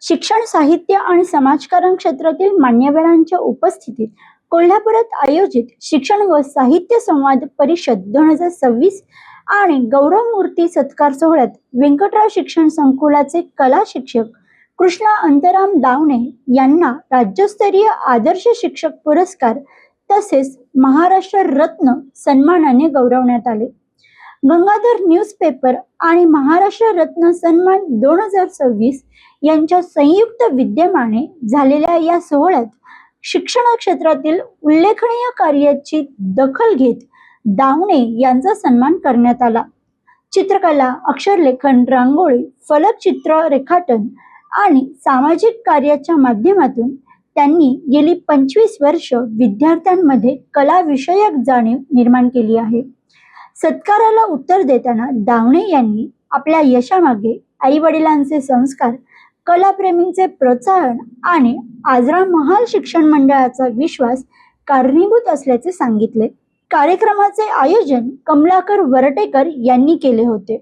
शिक्षण, साहित्य आणि समाजकारण क्षेत्रातील मान्यवरांच्या उपस्थितीत कोल्हापुरात आयोजित शिक्षण व साहित्य संवाद परिषद 2026 आणि गौरव मूर्ती सत्कार सोहळ्यात व्यंकटराव शिक्षण संकुलाचे कला शिक्षक कृष्णा अंतराम दावणे यांना राज्यस्तरीय आदर्श शिक्षक पुरस्कार तसेच महाराष्ट्र रत्न सन्मानाने गौरवण्यात आले. गंगाधर न्यूजपेपर आणि महाराष्ट्र रत्न सन्मान 2026 यांच्या संयुक्त विद्यमाने झालेल्या या सोहळ्यात शिक्षण क्षेत्रातील उल्लेखनीय कार्याची दखल घेत दावणे यांचा सन्मान करण्यात आला. चित्रकला, अक्षरलेखन, रांगोळी, फलकचित्र रेखाटन आणि सामाजिक कार्याच्या माध्यमातून त्यांनी गेली 25 वर्ष विद्यार्थ्यांमध्ये कला विषयक जाणीव निर्माण केली आहे. सत्काराला उत्तर देताना दावणे यांनी आपल्या यशामागे आई वडिलांचे संस्कार, कलाप्रेमींचे प्रोत्साहन आणि आजरा महाल शिक्षण मंडळाचा विश्वास कारणीभूत असल्याचे सांगितले. कार्यक्रमाचे आयोजन कमलाकर वरटेकर यांनी केले होते.